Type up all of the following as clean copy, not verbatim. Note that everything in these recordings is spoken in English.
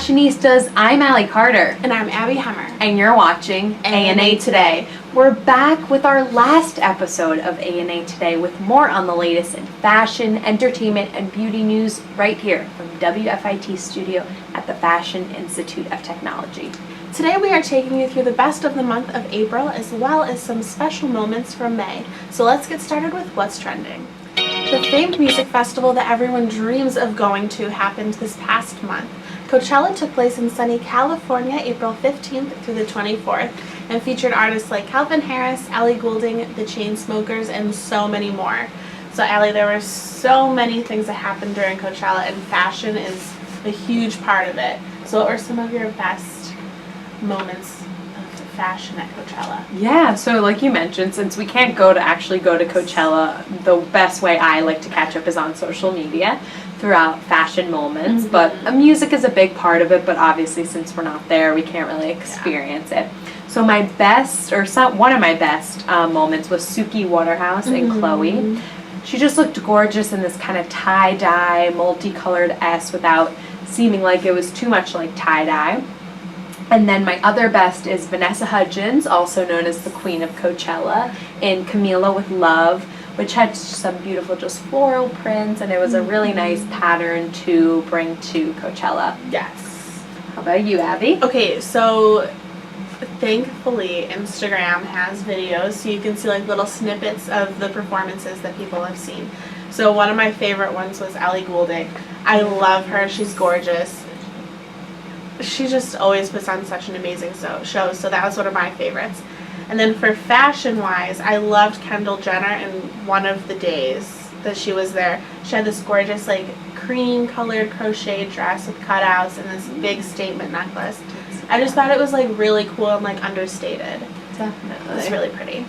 Fashionistas, I'm Allie Carter. And I'm Abby Hemmer. And you're watching A&A Today. We're back with our last episode of A&A Today with more on the latest in fashion, entertainment, and beauty news right here from WFIT Studio at the Fashion Institute of Technology. Today we are taking you through the best of the month of April as well as some special moments from May. So let's get started with what's trending. The famed music festival that everyone dreams of going to happened this past month. Coachella took place in sunny California, April 15th through the 24th, and featured artists like Calvin Harris, Ellie Goulding, the Chainsmokers, and so many more. So Allie, there were so many things that happened during Coachella, and fashion is a huge part of it. So what were some of your best moments of fashion at Coachella? Yeah, so like you mentioned, since we can't actually go to Coachella, the best way I like to catch up is on social media throughout fashion moments. Mm-hmm. But music is a big part of it, but obviously since we're not there, we can't really experience it. So one of my best moments was Suki Waterhouse and Chloe. She just looked gorgeous in this kind of tie-dye, multicolored S without seeming like it was too much like tie-dye. And then my other best is Vanessa Hudgens, also known as the Queen of Coachella, in Camila with Love, which had some beautiful just floral prints, and it was a really nice pattern to bring to Coachella. Yes. How about you, Abby? Okay, so thankfully Instagram has videos, so you can see like little snippets of the performances that people have seen. So one of my favorite ones was Ellie Goulding. I love her. She's gorgeous. She just always puts on such an amazing show, so that was one of my favorites. And then for fashion-wise, I loved Kendall Jenner in one of the days that she was there. She had this gorgeous, like, cream-colored crochet dress with cutouts and this big statement necklace. I just thought it was, like, really cool and, like, understated. Definitely. It was really pretty.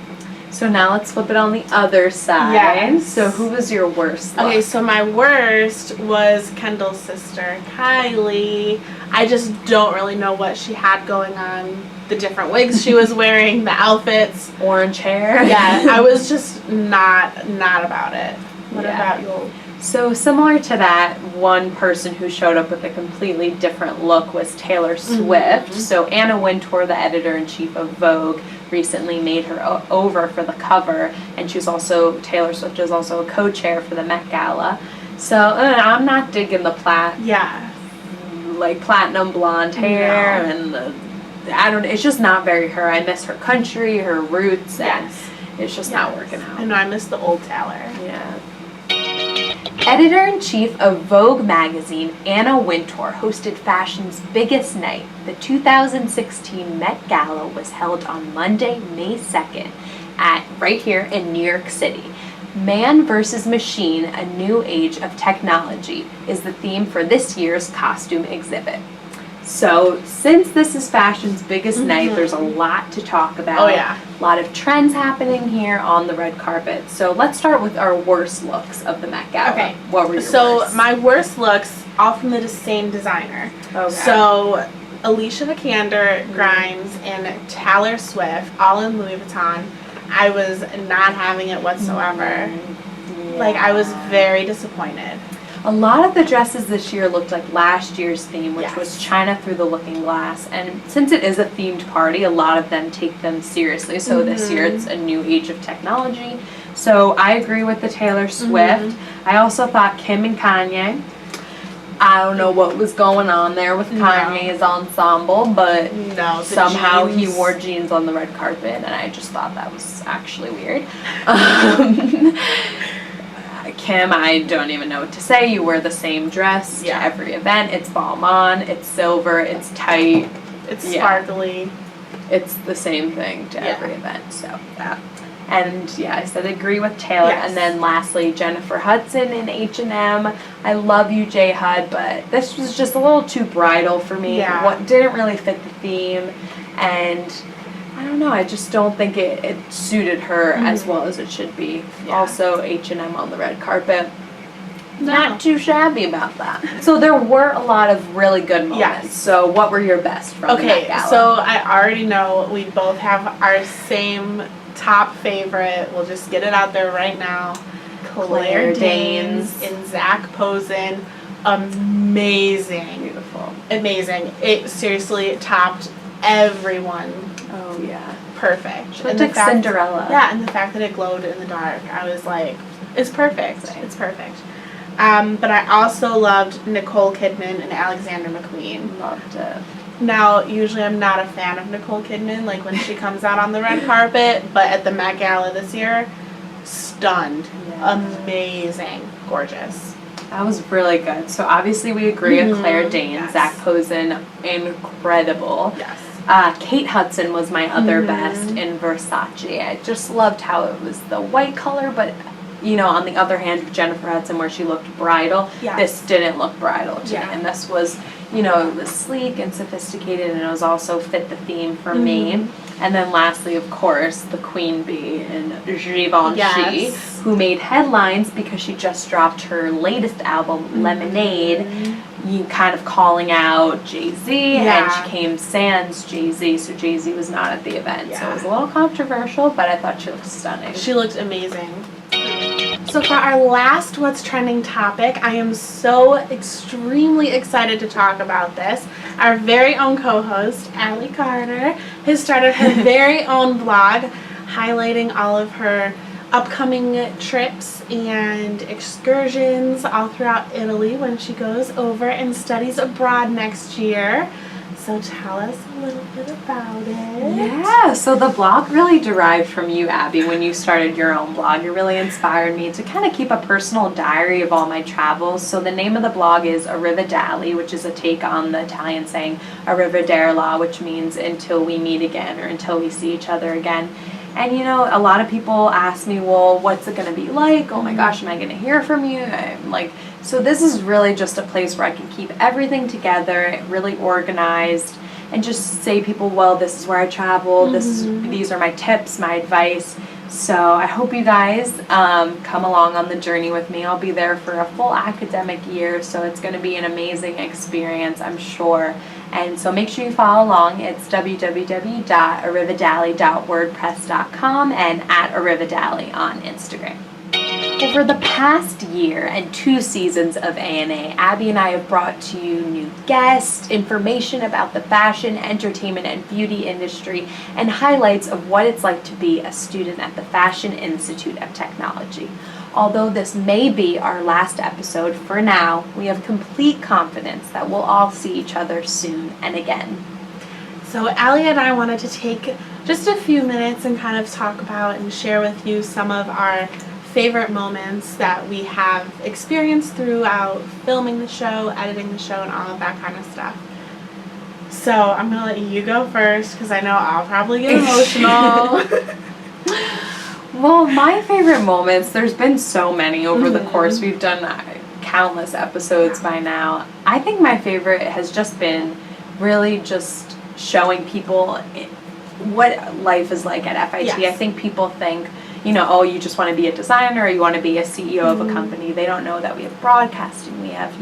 So now let's flip it on the other side. Yes. So who was your worst look? Okay, so my worst was Kendall's sister, Kylie. I just don't really know what she had going on. The different wigs she was wearing, the outfits. Orange hair. Yeah, I was just not about it. What about you? So similar to that, one person who showed up with a completely different look was Taylor Swift. So Anna Wintour, the editor-in-chief of Vogue, recently made her over for the cover, and Taylor Swift is also a co-chair for the Met Gala. So I'm not digging the platinum blonde hair and it's just not very her. I miss her country, her roots, and it's just not working out. I know, I miss the old Taylor. Yeah. Editor-in-chief of Vogue magazine, Anna Wintour, hosted fashion's biggest night. The 2016 Met Gala was held on Monday, May 2nd, right here in New York City. Man versus Machine, a New Age of Technology, is the theme for this year's costume exhibit. So, since this is fashion's biggest night, there's a lot to talk about. Oh, yeah. A lot of trends happening here on the red carpet. So, let's start with our worst looks of the Met Gala. Okay. What were your worst? My worst looks, all from the same designer. Okay. So, Alicia Vikander, Grimes, and Taylor Swift, all in Louis Vuitton. I was not having it whatsoever. Like, I was very disappointed. A lot of the dresses this year looked like last year's theme, which was China Through the Looking Glass. And since it is a themed party, a lot of them take them seriously. So this year it's a new age of technology. So I agree with the Taylor Swift. I also thought Kim and Kanye. I don't know what was going on there with Kanye's ensemble, but somehow he wore jeans on the red carpet, and I just thought that was actually weird. Kim, I don't even know what to say. You wear the same dress to every event. It's balmain, it's silver, it's tight. It's sparkly. It's the same thing to every event. So, And I said agree with Taylor. And then lastly, Jennifer Hudson in H&M. I love you, J. Hud, but this was just a little too bridal for me. What didn't really fit the theme, and I don't know, I just don't think it suited her as well as it should be. Also, H&M on the red carpet. Not too shabby about that. So there were a lot of really good moments. So what were your best from the Met Gala? So I already know we both have our same top favorite. We'll just get it out there right now. Claire Danes in Zac Posen amazing. Beautiful. Amazing. It seriously topped everyone. Oh, yeah. Perfect. She looked like Cinderella. Yeah, and the fact that it glowed in the dark, I was like, it's perfect. Same. It's perfect. But I also loved Nicole Kidman and Alexander McQueen. Loved it. Now, usually I'm not a fan of Nicole Kidman, like when she comes out on the red carpet, but at the Met Gala this year, stunned. Yeah. Amazing. Gorgeous. That was really good. So obviously we agree on Claire Danes, Yes. Zach Posen, incredible. Yes. Kate Hudson was my other best in Versace. I just loved how it was the white color, but on the other hand, Jennifer Hudson, where she looked bridal, Yes. this didn't look bridal to me. Yeah. And this was, it was sleek and sophisticated, and it was also fit the theme for me. And then lastly, of course, the Queen Bee in Givenchy, Yes. who made headlines because she just dropped her latest album, Lemonade, you kind of calling out Jay-Z, and she came sans Jay-Z, so Jay-Z was not at the event. So it was a little controversial, but I thought she looked stunning. She looked amazing. So for our last What's Trending topic, I am so extremely excited to talk about this. Our very own co-host, Allie Carter, has started her very own blog highlighting all of her upcoming trips and excursions all throughout Italy when she goes over and studies abroad next year. So tell us a little bit about it. Yeah, so the blog really derived from you, Abby, when you started your own blog. It really inspired me to kind of keep a personal diary of all my travels. So the name of the blog is Arrivederci, which is a take on the Italian saying Arrivederla, which means until we meet again or until we see each other again. And a lot of people ask me, well, what's it going to be like? Oh my gosh, am I going to hear from you? I'm like, so this is really just a place where I can keep everything together, really organized, and just say people, well, this is where I travel. These are my tips, my advice. So I hope you guys come along on the journey with me. I'll be there for a full academic year, so it's going to be an amazing experience, I'm sure. And so make sure you follow along. It's www.arrivederci.wordpress.com and @arrivederci on Instagram. Over the past year and 2 seasons of ANA, Abby and I have brought to you new guests, information about the fashion, entertainment, and beauty industry, and highlights of what it's like to be a student at the Fashion Institute of Technology. Although this may be our last episode for now, we have complete confidence that we'll all see each other soon and again. So Allie and I wanted to take just a few minutes and kind of talk about and share with you some of our favorite moments that we have experienced throughout filming the show, editing the show, and all of that kind of stuff. So I'm going to let you go first because I know I'll probably get emotional. Well, my favorite moments, there's been so many over the course. We've done countless episodes by now. I think my favorite has just been really just showing people what life is like at FIT. Yes. I think people think, oh, you just want to be a designer or you want to be a CEO of a company. They don't know that we have broadcasting, we have,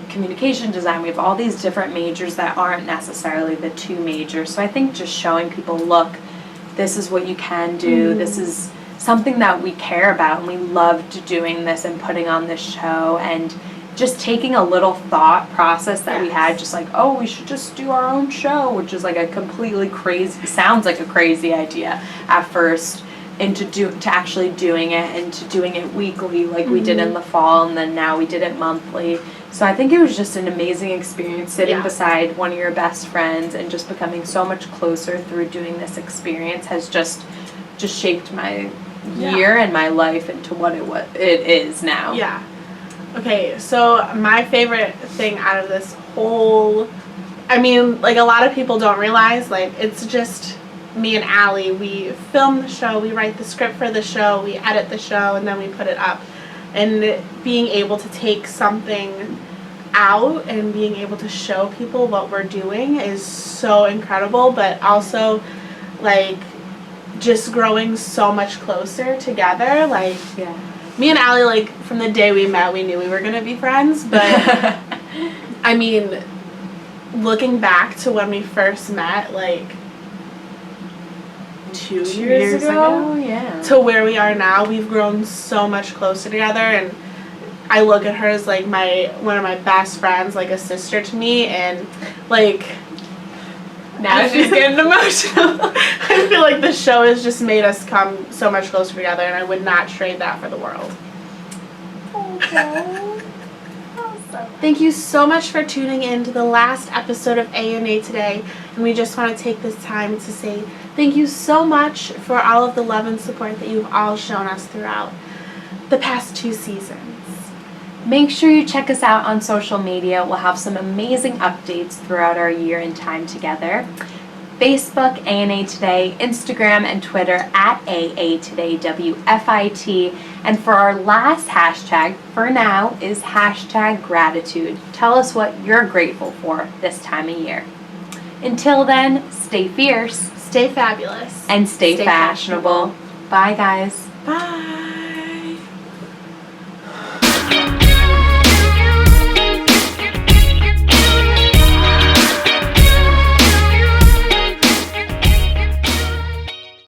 communication design, we have all these different majors that aren't necessarily the 2 majors. So I think just showing people, look, this is what you can do. This is something that we care about, and we loved doing this and putting on this show, and just taking a little thought process that we had, just like, oh, we should just do our own show, which is like a completely sounds like a crazy idea at first, into actually doing it and to doing it weekly like we did in the fall, and then now we did it monthly. So I think it was just an amazing experience sitting beside one of your best friends and just becoming so much closer through doing this experience has just shaped my year and my life into what it is now. Yeah. Okay, so my favorite thing out of this whole, a lot of people don't realize, it's just me and Allie. We film the show, we write the script for the show, we edit the show, and then we put it up. And being able to take something out and being able to show people what we're doing is so incredible, but also, just growing so much closer together. Me and Allie, from the day we met, we knew we were going to be friends, but, looking back to when we first met, 2 years ago, yeah, to where we are now, we've grown so much closer together, and I look at her as like one of my best friends, like a sister to me, and like Now she's getting emotional. I feel like the show has just made us come so much closer together, and I would not trade that for the world. Thank you so much for tuning in to the last episode of ANA today, and we just want to take this time to say thank you so much for all of the love and support that you've all shown us throughout the past 2 seasons. Make sure you check us out on social media. We'll have some amazing updates throughout our year and time together. Facebook, ANA Today, Instagram and Twitter at AA Today WFIT. And for our last hashtag, for now, is hashtag gratitude. Tell us what you're grateful for this time of year. Until then, stay fierce. Stay fabulous. And stay fashionable. Bye, guys. Bye.